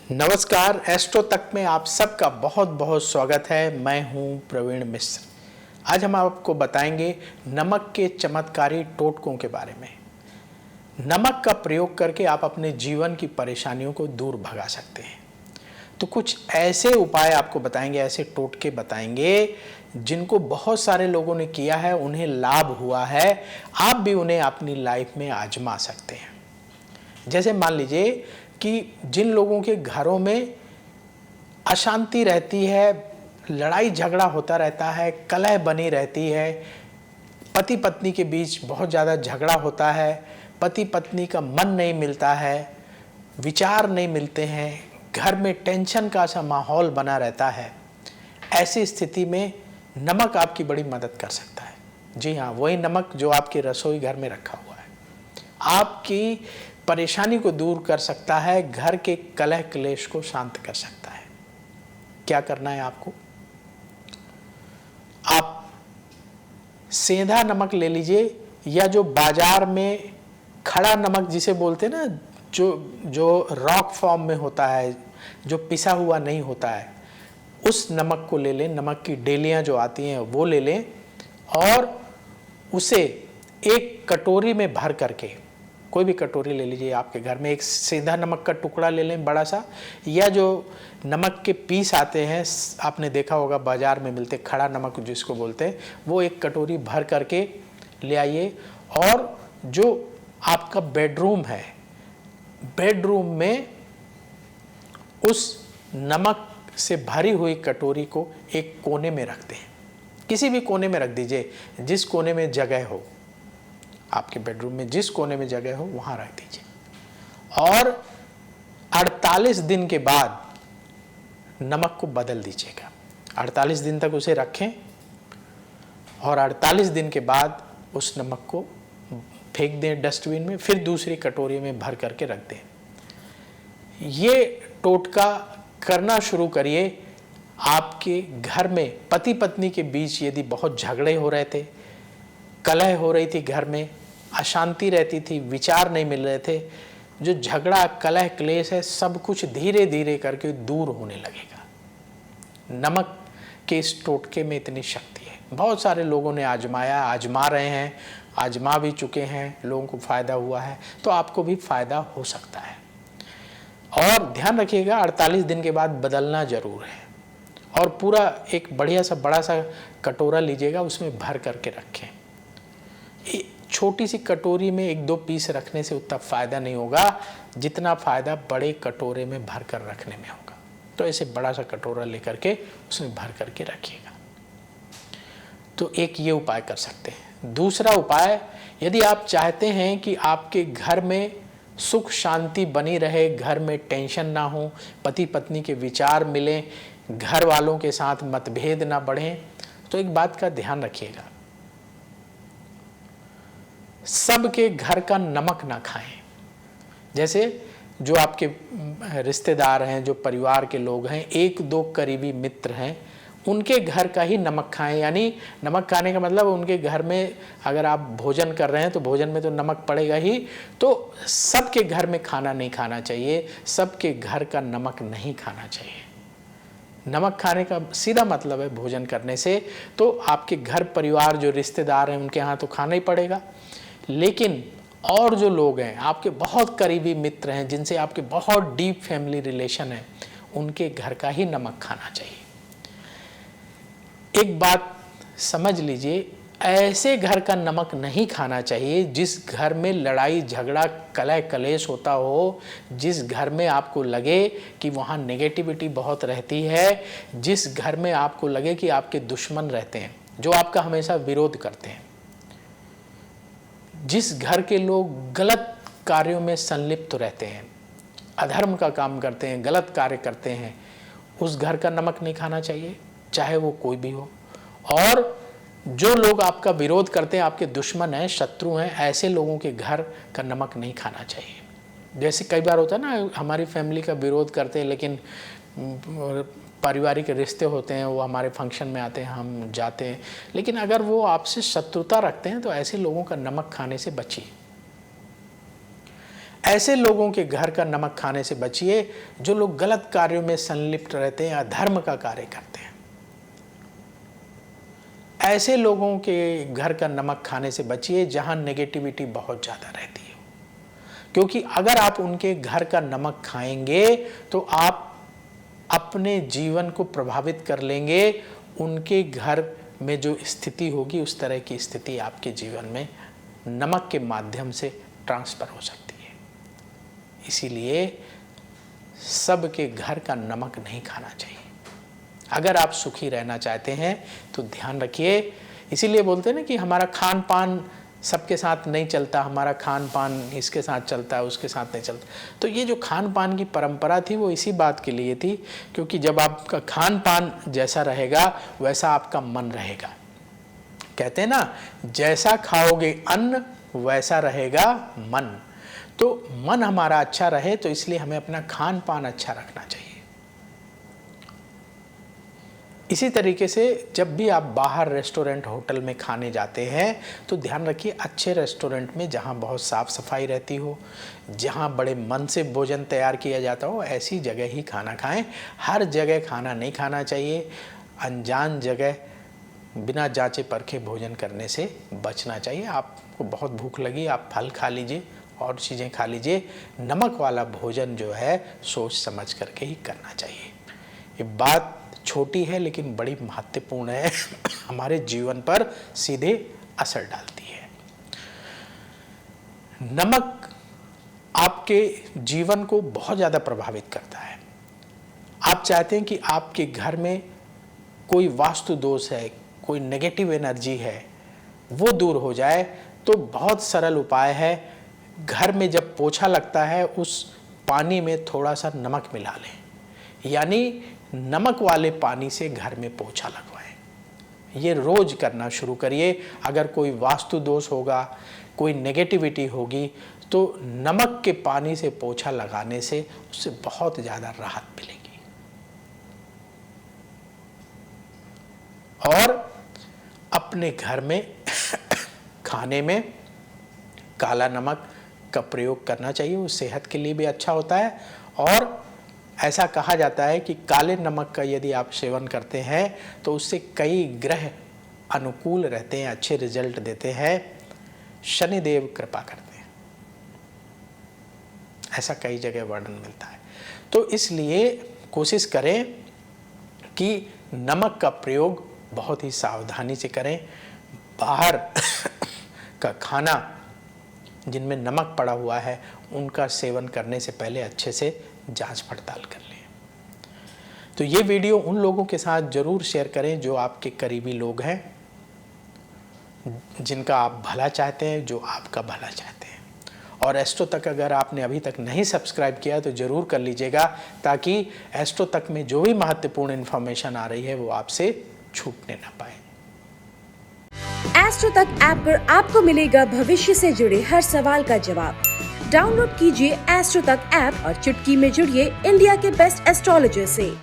नमस्कार, एस्ट्रो तक में आप सबका बहुत बहुत स्वागत है। मैं हूं प्रवीण मिश्र। आज हम आपको बताएंगे नमक के चमत्कारी टोटकों के बारे में। नमक का प्रयोग करके आप अपने जीवन की परेशानियों को दूर भगा सकते हैं। तो कुछ ऐसे उपाय आपको बताएंगे, ऐसे टोटके बताएंगे जिनको बहुत सारे लोगों ने किया है, उन्हें लाभ हुआ है। आप भी उन्हें अपनी लाइफ में आजमा सकते हैं। जैसे मान लीजिए कि जिन लोगों के घरों में अशांति रहती है, लड़ाई झगड़ा होता रहता है, कलह बनी रहती है, पति पत्नी के बीच बहुत ज़्यादा झगड़ा होता है, पति पत्नी का मन नहीं मिलता है, विचार नहीं मिलते हैं, घर में टेंशन का सा माहौल बना रहता है, ऐसी स्थिति में नमक आपकी बड़ी मदद कर सकता है। जी हाँ, वही नमक जो आपके रसोई घर में रखा हुआ है आपकी परेशानी को दूर कर सकता है, घर के कलह क्लेश को शांत कर सकता है। क्या करना है आपको? आप सेंधा नमक ले लीजिए, या जो बाजार में खड़ा नमक जिसे बोलते हैं ना, जो रॉक फॉर्म में होता है, जो पिसा हुआ नहीं होता है, उस नमक को ले लें। नमक की डेलियां जो आती हैं वो ले लें और उसे एक कटोरी में भर करके, कोई भी कटोरी ले लीजिए आपके घर में, एक सीधा नमक का टुकड़ा ले लें बड़ा सा, या जो नमक के पीस आते हैं, आपने देखा होगा बाजार में मिलते, खड़ा नमक जिसको बोलते हैं, वो एक कटोरी भर करके ले आइए। और जो आपका बेडरूम है, बेडरूम में उस नमक से भरी हुई कटोरी को एक कोने में रख दें। किसी भी कोने में रख दीजिए, जिस कोने में जगह हो, आपके बेडरूम में जिस कोने में जगह हो वहां रख दीजिए। और 48 दिन के बाद नमक को बदल दीजिएगा। 48 दिन तक उसे रखें और 48 दिन के बाद उस नमक को फेंक दें डस्टबिन में, फिर दूसरी कटोरी में भर करके रख दें। ये टोटका करना शुरू करिए। आपके घर में पति पत्नी के बीच यदि बहुत झगड़े हो रहे थे, कलह हो रही थी, घर में अशांति रहती थी, विचार नहीं मिल रहे थे, जो झगड़ा कलह क्लेश है, सब कुछ धीरे धीरे करके दूर होने लगेगा। नमक के इस टोटके में इतनी शक्ति है। बहुत सारे लोगों ने आजमाया, आजमा रहे हैं, आजमा भी चुके हैं, लोगों को फ़ायदा हुआ है, तो आपको भी फ़ायदा हो सकता है। और ध्यान रखिएगा, 48 दिन के बाद बदलना ज़रूर है। और पूरा एक बढ़िया सा बड़ा सा कटोरा लीजिएगा, उसमें भर करके रखें। छोटी सी कटोरी में 1-2 पीस रखने से उतना फ़ायदा नहीं होगा जितना फ़ायदा बड़े कटोरे में भर कर रखने में होगा। तो ऐसे बड़ा सा कटोरा लेकर के उसमें भर करके रखिएगा। तो एक ये उपाय कर सकते हैं। दूसरा उपाय, यदि आप चाहते हैं कि आपके घर में सुख शांति बनी रहे, घर में टेंशन ना हो, पति पत्नी के विचार मिलें, घर वालों के साथ मतभेद ना बढ़ें, तो एक बात का ध्यान रखिएगा, सबके घर का नमक ना खाएं। जैसे जो आपके रिश्तेदार हैं, जो परिवार के लोग हैं, 1-2 करीबी मित्र हैं, उनके घर का ही नमक खाएं। यानी नमक खाने का मतलब उनके घर में अगर आप भोजन कर रहे हैं तो भोजन में तो नमक पड़ेगा ही, तो सबके घर में खाना नहीं खाना चाहिए, सबके घर का नमक नहीं खाना चाहिए। नमक खाने का सीधा मतलब है भोजन करने से, तो आपके घर परिवार जो रिश्तेदार हैं उनके यहाँ तो खाना ही पड़ेगा, लेकिन और जो लोग हैं, आपके बहुत करीबी मित्र हैं, जिनसे आपके बहुत डीप फैमिली रिलेशन है, उनके घर का ही नमक खाना चाहिए। एक बात समझ लीजिए, ऐसे घर का नमक नहीं खाना चाहिए जिस घर में लड़ाई झगड़ा कलह कलेश होता हो, जिस घर में आपको लगे कि वहाँ नेगेटिविटी बहुत रहती है, जिस घर में आपको लगे कि आपके दुश्मन रहते हैं, जो आपका हमेशा विरोध करते हैं, जिस घर के लोग गलत कार्यों में संलिप्त रहते हैं, अधर्म का काम करते हैं, गलत कार्य करते हैं, उस घर का नमक नहीं खाना चाहिए, चाहे वो कोई भी हो। और जो लोग आपका विरोध करते हैं, आपके दुश्मन हैं, शत्रु हैं, ऐसे लोगों के घर का नमक नहीं खाना चाहिए। जैसे कई बार होता है ना, हमारी फैमिली का विरोध करते हैं, लेकिन पारिवारिक रिश्ते होते हैं, वो हमारे फंक्शन में आते हैं, हम जाते हैं, लेकिन अगर वो आपसे शत्रुता रखते हैं तो ऐसे लोगों का नमक खाने से बचिए। ऐसे लोगों के घर का नमक खाने से बचिए जो लोग गलत कार्यों में संलिप्त रहते हैं, अधर्म का कार्य करते हैं। ऐसे लोगों के घर का नमक खाने से बचिए जहां नेगेटिविटी बहुत ज़्यादा रहती है, क्योंकि अगर आप उनके घर का नमक खाएंगे तो आप अपने जीवन को प्रभावित कर लेंगे। उनके घर में जो स्थिति होगी उस तरह की स्थिति आपके जीवन में नमक के माध्यम से ट्रांसफर हो सकती है। इसीलिए सबके घर का नमक नहीं खाना चाहिए। अगर आप सुखी रहना चाहते हैं तो ध्यान रखिए। इसीलिए बोलते हैं ना कि हमारा खान पान सबके साथ नहीं चलता, हमारा खान पान इसके साथ चलता है, उसके साथ नहीं चलता। तो ये जो खान पान की परंपरा थी वो इसी बात के लिए थी, क्योंकि जब आपका खान पान जैसा रहेगा वैसा आपका मन रहेगा। कहते हैं ना, जैसा खाओगे अन्न वैसा रहेगा मन। तो मन हमारा अच्छा रहे तो इसलिए हमें अपना खान पान अच्छा रखना चाहिए। इसी तरीके से जब भी आप बाहर रेस्टोरेंट होटल में खाने जाते हैं तो ध्यान रखिए अच्छे रेस्टोरेंट में जहाँ बहुत साफ़ सफाई रहती हो, जहाँ बड़े मन से भोजन तैयार किया जाता हो, ऐसी जगह ही खाना खाएं। हर जगह खाना नहीं खाना चाहिए। अनजान जगह बिना जांचे परखे भोजन करने से बचना चाहिए। आपको बहुत भूख लगी, आप फल खा लीजिए और चीज़ें खा लीजिए। नमक वाला भोजन जो है सोच समझ करके ही करना चाहिए। ये बात छोटी है लेकिन बड़ी महत्वपूर्ण है, हमारे जीवन पर सीधे असर डालती है। नमक आपके जीवन को बहुत ज़्यादा प्रभावित करता है। आप चाहते हैं कि आपके घर में कोई वास्तु दोष है, कोई नेगेटिव एनर्जी है, वो दूर हो जाए, तो बहुत सरल उपाय है। घर में जब पोछा लगता है उस पानी में थोड़ा सा नमक मिला लें, यानी नमक वाले पानी से घर में पोछा लगवाएं। ये रोज करना शुरू करिए। अगर कोई वास्तु दोष होगा, कोई नेगेटिविटी होगी, तो नमक के पानी से पोछा लगाने से उससे बहुत ज़्यादा राहत मिलेगी। और अपने घर में खाने में काला नमक का प्रयोग करना चाहिए, वो सेहत के लिए भी अच्छा होता है। और ऐसा कहा जाता है कि काले नमक का यदि आप सेवन करते हैं तो उससे कई ग्रह अनुकूल रहते हैं, अच्छे रिजल्ट देते हैं। शनिदेव कृपा करते हैं, ऐसा कई जगह वर्णन मिलता है। तो इसलिए कोशिश करें कि नमक का प्रयोग बहुत ही सावधानी से करें। बाहर का खाना जिनमें नमक पड़ा हुआ है उनका सेवन करने से पहले अच्छे से जांच पड़ताल कर लें। तो ये वीडियो उन लोगों के साथ ज़रूर शेयर करें जो आपके करीबी लोग हैं, जिनका आप भला चाहते हैं, जो आपका भला चाहते हैं। और एस्ट्रो तक अगर आपने अभी तक नहीं सब्सक्राइब किया तो ज़रूर कर लीजिएगा, ताकि एस्ट्रो तक में जो भी महत्वपूर्ण इन्फॉर्मेशन आ रही है वो आपसे छूटने ना पाए। एस्ट्रो तक ऐप पर आपको मिलेगा भविष्य से जुड़े हर सवाल का जवाब। डाउनलोड कीजिए एस्ट्रो तक ऐप और चुटकी में जुड़िए इंडिया के बेस्ट एस्ट्रोलॉजर से।